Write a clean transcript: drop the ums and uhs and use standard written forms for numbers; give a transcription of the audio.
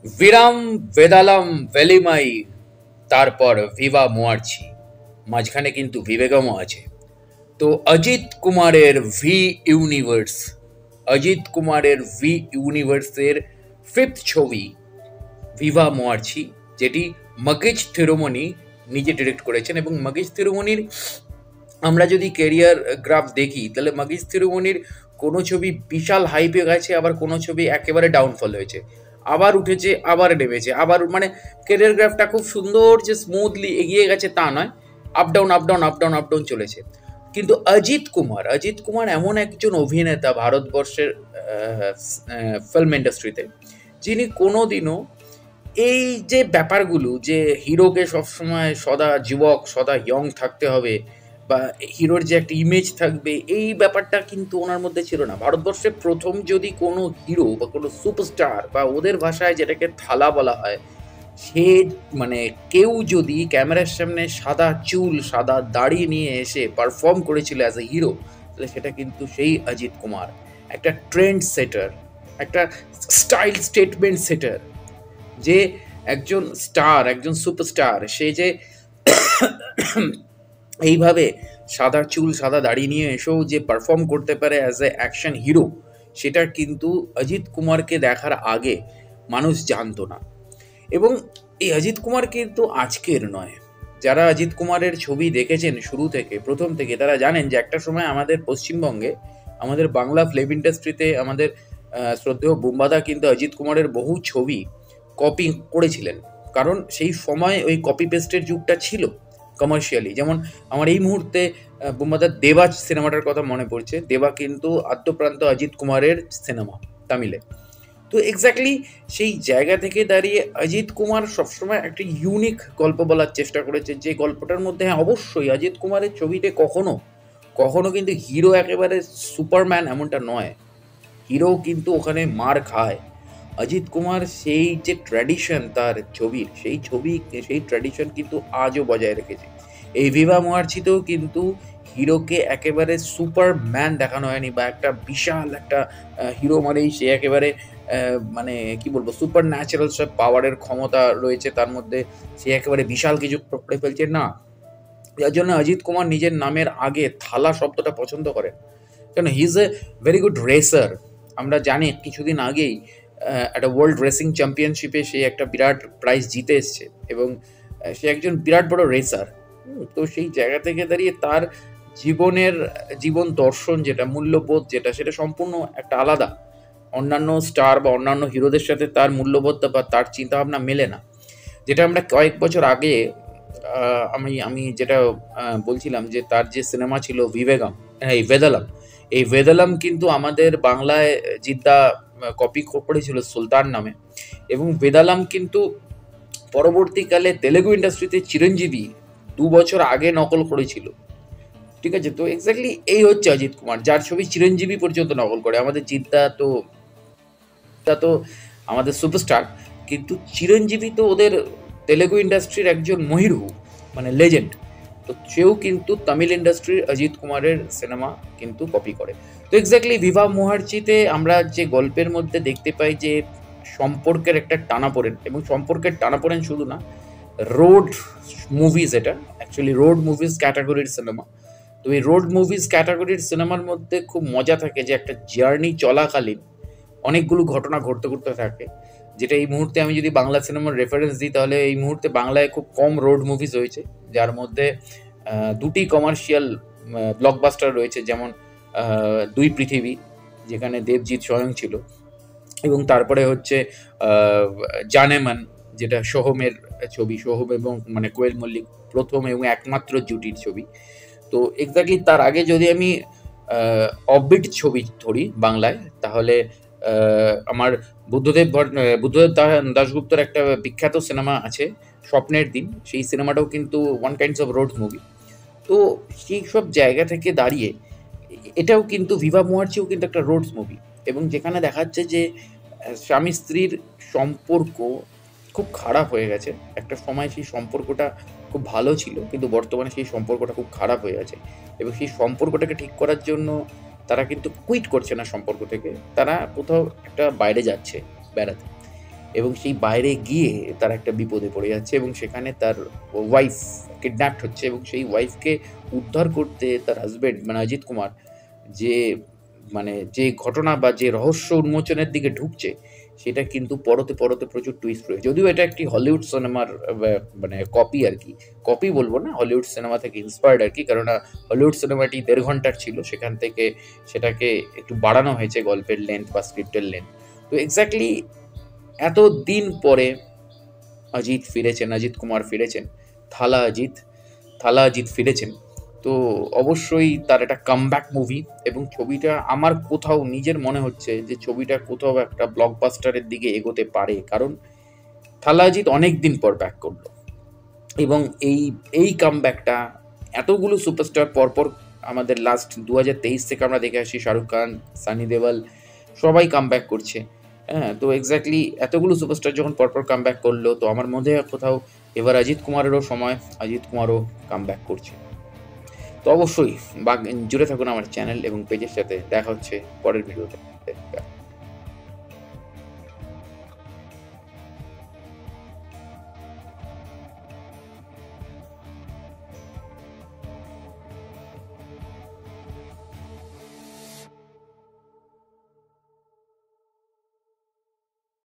বিরাম বেদালাম ভেলিমাই, তারপর ভিভা মোয়ার্চি, মাঝখানে কিন্তু বিবেগমও আছে। তো অজিত কুমারের ভি ইউনিভার্স, অজিত কুমারের ভি ইউনিভার্সের ফিফথ ছবি ভিভা মোয়ার্চি, যেটি মগেজ থিরুমণি নিজে ডিরেক্ট করেছেন। এবং মগেজ থিরুমণির আমরা যদি ক্যারিয়ার গ্রাফ দেখি, তাহলে মগেজ থিরুমণির কোনো ছবি বিশাল হাইপে গেছে, আবার কোনো ছবি একেবারে ডাউনফল হয়েছে, আবার উঠেছে, আবার নেমেছে, আবার মানে ক্যারিয়ার গ্রাফটা খুব সুন্দর যে স্মুথলি এগিয়ে গেছে তা নয়, up down up down up down up down চলেছে। কিন্তু অজিত কুমার এমন একজন অভিনেতা ভারতবর্ষের ফিল্ম ইন্ডাস্ট্রিতে, যিনি কোনোদিনও এই যে ব্যাপারগুলো যে হিরোকে সবসময় সদা যুবক সদা ইয়ং থাকতে হবে, বা হিরোর যে একটা ইমেজ থাকবে, এই ব্যাপারটা কিন্তু ওনার মধ্যে ছিল না। ভারতবর্ষে প্রথম যদি কোনো হিরো বা কোনো সুপারস্টার, বা ওদের ভাষায় যেটাকে থালা বলা হয়, সে মানে কেউ যদি ক্যামেরার সামনে সাদা চুল সাদা দাড়ি নিয়ে এসে পারফর্ম করেছিল অ্যাজ এ হিরো, তাহলে সেটা কিন্তু সেই অজিত কুমার। একটা ট্রেন্ড সেটার, একটা স্টাইল স্টেটমেন্ট সেটার, যে একজন স্টার, একজন সুপারস্টার, সে যে এইভাবে সাদা চুল সাদা দাড়ি নিয়ে এসেও যে পারফর্ম করতে পারে অ্যাজ এ অ্যাকশন হিরো, সেটা কিন্তু অজিত কুমারকে দেখার আগে মানুষ জানতো না। এবং এই অজিত কুমার কিন্তু আজকের নয়। যারা অজিত কুমারের ছবি দেখেছেন শুরু থেকে, প্রথম থেকে, তারা জানেন যে একটা সময় আমাদের পশ্চিমবঙ্গে, আমাদের বাংলা ফিল্ম ইন্ডাস্ট্রিতে আমাদের শ্রদ্ধেয় বুম্বাদা কিন্তু অজিত কুমারের বহু ছবি কপি করেছিলেন। কারণ সেই সময় ওই কপি পেস্টের যুগটা ছিল কমার্শিয়ালি। যেমন আমার এই মুহূর্তে বুম্বাদার দেবা সিনেমাটার কথা মনে পড়ছে। দেবা কিন্তু আদ্যপ্রান্ত অজিত কুমারের সিনেমা, তামিলে। তো এক্স্যাক্টলি সেই জায়গা থেকে দাঁড়িয়ে অজিত কুমার সবসময় একটা ইউনিক গল্প বলার চেষ্টা করেছে, যে গল্পটার মধ্যে হ্যাঁ অবশ্যই অজিত কুমারের ছবিতে কখনো কখনো কিন্তু হিরো একেবারে সুপারম্যান এমনটা নয়, হিরো কিন্তু ওখানে মার খায়। অজিত কুমার সেই যে ট্র্যাডিশন তার ছবির, সেই ট্র্যাডিশন কিন্তু আজও বজায় রেখেছে। এই ভিভা মোয়ার্চিতেও কিন্তু হিরোকে একেবারে সুপারম্যান দেখানো হয়নি, বা একটা বিশাল একটা হিরো মানেই সে একেবারে মানে কি বলবো, সুপার ন্যাচারাল সব পাওয়ারের ক্ষমতা রয়েছে তার মধ্যে, সে একেবারে বিশাল কিছু করে ফেলছে না। যার জন্য অজিত কুমার নিজের নামের আগে থালা শব্দটা পছন্দ করেন, কারণ he is a very good racer. আমরা জানি কিছুদিন আগেই একটা ওয়ার্ল্ড রেসিং চ্যাম্পিয়নশিপে সে একটা বিরাট প্রাইজ জিতে এসছে, এবং সে একজন বিরাট বড় রেসার। তো সেই জায়গা থেকে দাঁড়িয়ে তার জীবনের জীবন দর্শন যেটা, মূল্যবোধ যেটা, সেটা সম্পূর্ণ একটা আলাদা। অন্যান্য স্টার বা অন্যান্য হিরোদের সাথে তার মূল্যবোধটা বা তার চিন্তাভাবনা মেলে না। যেটা আমরা কয়েক বছর আগে আমি আমি যেটা বলছিলাম, যে তার যে সিনেমা ছিল বিবেগম, এই ভেদালাম, এই ভেদালাম কিন্তু আমাদের বাংলায় জিদ্দা কপি করেছিল সুলতান নামে। এবং ভেদালাম কিন্তু পরবর্তীকালে তেলেগু ইন্ডাস্ট্রিতে চিরঞ্জীবী ২ বছর আগে নকল করেছিল। ঠিক আছে, তো এক্স্যাক্টলি এই হচ্ছে অজিত কুমার, যার ছবি চিরঞ্জীবী পর্যন্ত নকল করে। আমাদের জিদ্দা তো আমাদের সুপারস্টার, কিন্তু চিরঞ্জীবী তো ওদের তেলেগু ইন্ডাস্ট্রির একজন মহিরু, মানে লেজেন্ড। তো সেও কিন্তু তামিল ইন্ডাস্ট্রির অজিত কুমারের সিনেমা কিন্তু কপি করে। তো এক্স্যাক্টলি ভিভা মোহার্চিতে আমরা যে গল্পের মধ্যে দেখতে পাই যে সম্পর্কের একটা টানাপোড়েন, এবং সম্পর্কের টানাপোড়েন শুধু না, রোড মুভিজ, এটা অ্যাকচুয়ালি রোড মুভিজ ক্যাটাগরির সিনেমা। তো এই রোড মুভিজ ক্যাটাগরির সিনেমার মধ্যে খুব মজা থাকে যে একটা জার্নি চলাকালীন অনেকগুলো ঘটনা ঘটতে ঘটতে থাকে, যেটা এই মুহূর্তে আমি যদি বাংলা সিনেমার রেফারেন্স দিই, তাহলে এই মুহূর্তে বাংলায় খুব কম রোড মুভিজ হয়েছে, যার মধ্যে দুটি কমার্শিয়াল ব্লকবাস্টার রয়েছে, যেমন দুই পৃথিবী, যেখানে দেবজিৎ স্বয়ং ছিল, এবং তারপরে হচ্ছে জানেমান, যেটা সোহমের ছবি, সোহম এবং মানে কোয়েল মল্লিক প্রথম এবং একমাত্র জুটির ছবি। তো এক্স্যাক্টলি তার আগে যদি আমি অফবিট ছবি ধরি বাংলায়, তাহলে আমার বুদ্ধদেব দাশগুপ্তর একটা বিখ্যাত সিনেমা আছে স্বপ্নের দিন, সেই সিনেমাটাও কিন্তু one kinds of road movie. তো সেই সব জায়গা থেকে দাঁড়িয়ে এটাও কিন্তু ভিভা মোয়ার্চিও কিন্তু একটা রোডস মুভি, এবং যেখানে দেখাচ্ছে যে স্বামী স্ত্রীর সম্পর্ক খুব খারাপ হয়ে গেছে। একটা সময় সেই সম্পর্কটা খুব ভালো ছিল, কিন্তু বর্তমানে সেই সম্পর্কটা খুব খারাপ হয়ে গেছে, এবং সেই সম্পর্কটাকে ঠিক করার জন্য তারা কিন্তু কুইট করছে না সম্পর্ক থেকে, তারা কোথাও একটা বাইরে যাচ্ছে বেড়াতে। এবং সেই বাইরে গিয়ে তার একটা বিপদে পড়ে যাচ্ছে এবং সেখানে তার ওয়াইফ কিডন্যাপড হচ্ছে এবং সেই ওয়াইফকে উদ্ধার করতে তার হাজব্যান্ড মানে অজিত কুমার যে যে ঘটনা বা যে রহস্য উন্মোচনের দিকে ঢুকছে সেটা কিন্তু পরতে পরতে প্রচুর টুইস্ট রয়েছে। যদিও এটা একটি হলিউড সিনেমার কপি আর কি, কপি বলবো না, হলিউড সিনেমা থেকে ইন্সপায়ার্ড আর কি, কেননা হলিউড সিনেমাটি ১.৫ ঘন্টার ছিল, সেখান থেকে সেটাকে একটু বাড়ানো হয়েছে গল্পের লেন্থ বা স্ক্রিপ্টের লেন্থ। তো এক্স্যাক্টলি এত দিন পরে অজিত কুমার ফিরেছেন, থালা অজিত ফিরেছেন। তো অবশ্যই তার একটা কামব্যাক মুভি এবং ছবিটা আমার কোথাও নিজের মনে হচ্ছে যে ছবিটা কোথাও একটা ব্লকবাস্টারের দিকে এগোতে পারে, কারণ থালা অজিত অনেক দিন পর ব্যাক করলো এবং এই কামব্যাকটা এতগুলো সুপারস্টার পরপর আমাদের লাস্ট ২০২৩ থেকে আমরা দেখে আসি, শাহরুখ খান, সানি দেওয়াল সবাই কামব্যাক করছে। হ্যাঁ, তো এক্স্যাক্টলি এতগুলো সুপারস্টার যখন পরপর কামব্যাক করলো, তো আমার মধ্যে কোথাও এবার অজিত কুমারেরও সময়, অজিত কুমারও কামব্যাক করছে। তো অবশ্যই জুড়ে থাকুন আমার চ্যানেল এবং পেজের সাথে। দেখা হচ্ছে পরের ভিডিওতে।